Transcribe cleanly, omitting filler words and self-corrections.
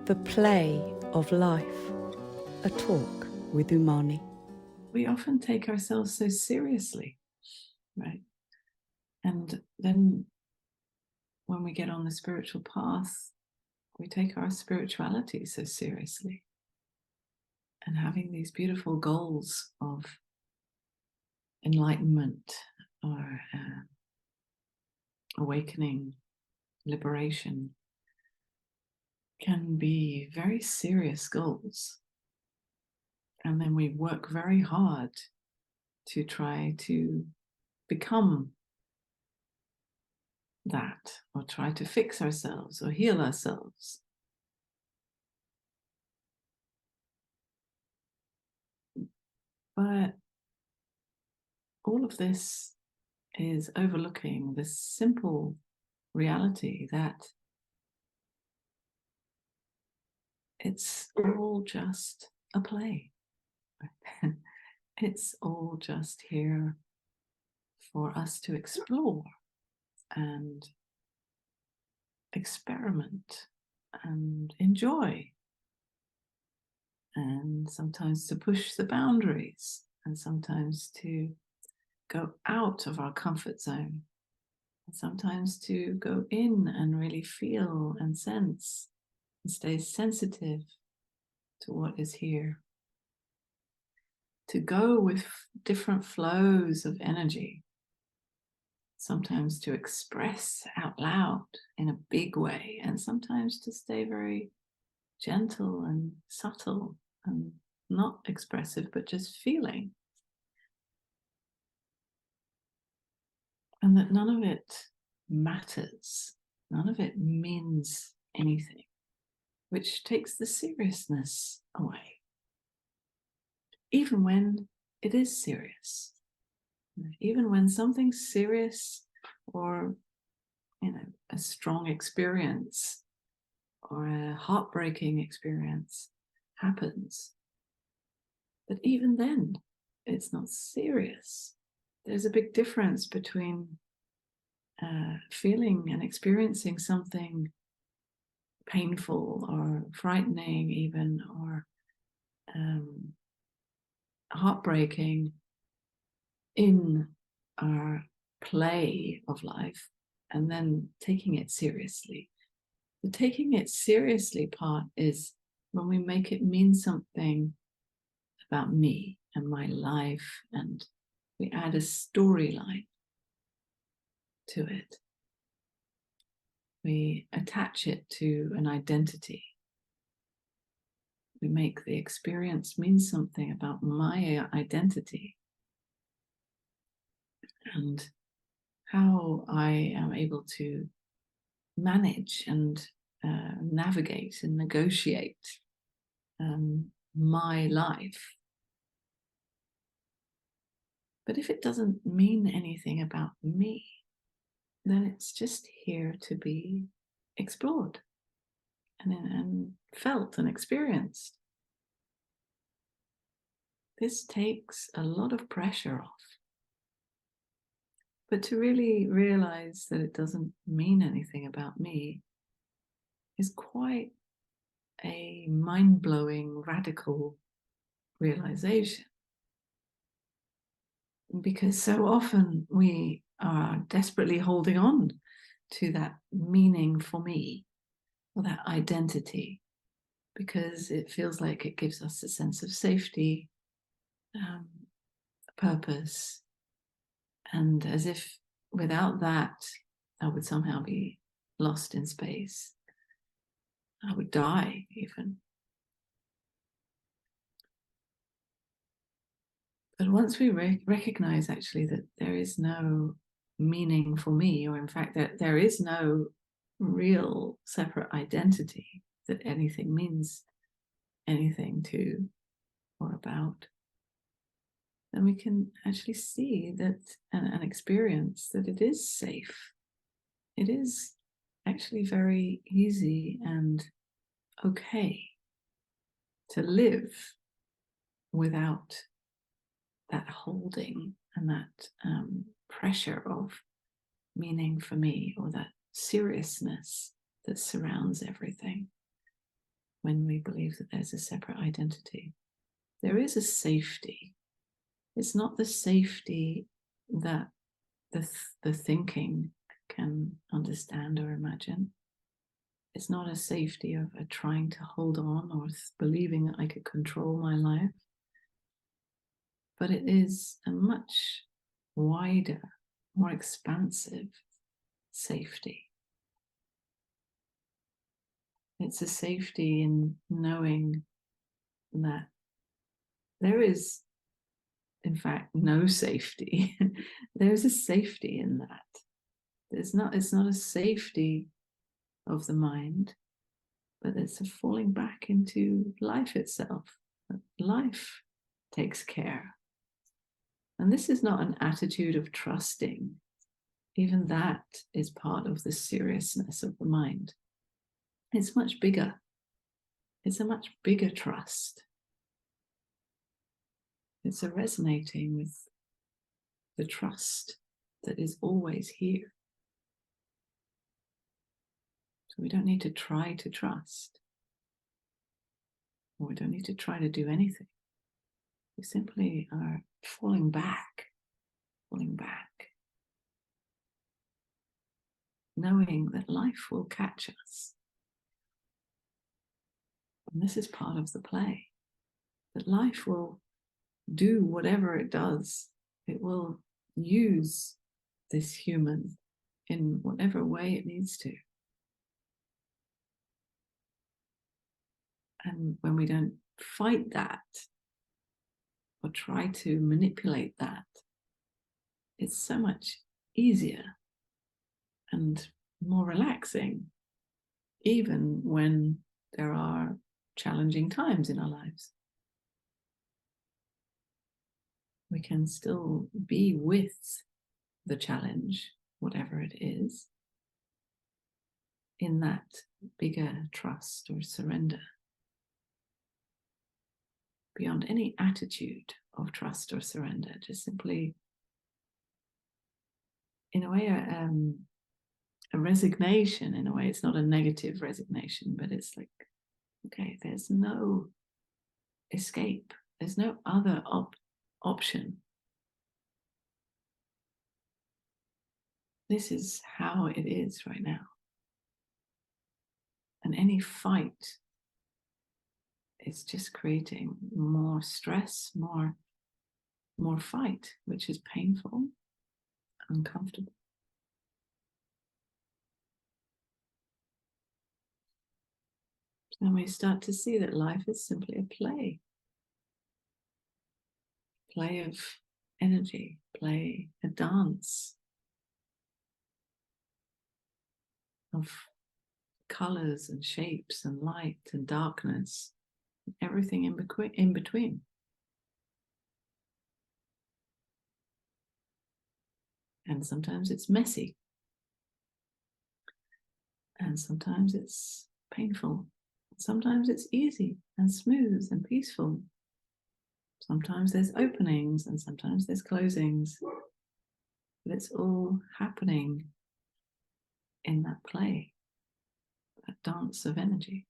The play of life. A talk with Unmani. We often take ourselves so seriously, right? And then when we get on the spiritual path, we take our spirituality so seriously. And having these beautiful goals of enlightenment or awakening, liberation, can be very serious goals. And then we work very hard to try to become that, or try to fix ourselves or heal ourselves. But all of this is overlooking this simple reality that it's all just a play. It's all just here for us to explore and experiment and enjoy, and sometimes to push the boundaries, and sometimes to go out of our comfort zone, and sometimes to go in and really feel and sense and stay sensitive to what is here, to go with different flows of energy, sometimes to express out loud in a big way, and sometimes to stay very gentle and subtle and not expressive, but just feeling. And that none of it matters, none of it means anything, which takes the seriousness away, even when it is serious. Even when something serious, or a strong experience or a heartbreaking experience happens, but even then it's not serious. There's a big difference between feeling and experiencing something painful or frightening even, or heartbreaking in our play of life, and then taking it seriously. The taking it seriously part is when we make it mean something about me and my life, and we add a storyline to it. We attach it to an identity. We make the experience mean something about my identity and how I am able to manage and navigate and negotiate my life. But if it doesn't mean anything about me, then it's just here to be explored and felt and experienced. This takes a lot of pressure off. But to really realize that it doesn't mean anything about me is quite a mind-blowing, radical realization. Because so often we are desperately holding on to that meaning for me, or that identity, because it feels like it gives us a sense of safety, a purpose, and as if without that I would somehow be lost in space. I would die even. But once we recognize actually that there is no meaning for me, or in fact that there is no real separate identity that anything means anything to or about, then we can actually see that and experience that it is safe. It is actually very easy and okay to live without that holding and that pressure of meaning for me, or that seriousness that surrounds everything. when we believe that there's a separate identity. There is a safety. It's not the safety that the thinking can understand or imagine. It's not a safety of trying to hold on or believing that I could control my life. But it is a much wider, more expansive safety. It's a safety in knowing that there is, in fact, no safety. There's a safety in that. It's not a safety of the mind, but it's a falling back into life itself. Life takes care. And this is not an attitude of trusting. Even that is part of the seriousness of the mind. It's much bigger. It's a much bigger trust. It's a resonating with the trust that is always here. So we don't need to try to trust. Or we don't need to try to do anything. We simply are falling back, knowing that life will catch us. And this is part of the play, that life will do whatever it does. It will use this human in whatever way it needs to. And when we don't fight that or try to manipulate that, it's so much easier and more relaxing, even when there are challenging times in our lives. We can still be with the challenge, whatever it is, in that bigger trust or surrender, beyond any attitude of trust or surrender, just simply, in a way, a resignation. In a way, it's not a negative resignation, but it's like, okay, there's no escape. There's no other option. This is how it is right now. And any fight is just creating more stress, more fight, which is painful, uncomfortable. And we start to see that life is simply a play of energy, a dance of colors and shapes and light and darkness, everything in between. And sometimes it's messy. And sometimes it's painful. Sometimes it's easy and smooth and peaceful. Sometimes there's openings and sometimes there's closings. But it's all happening in that play, that dance of energy.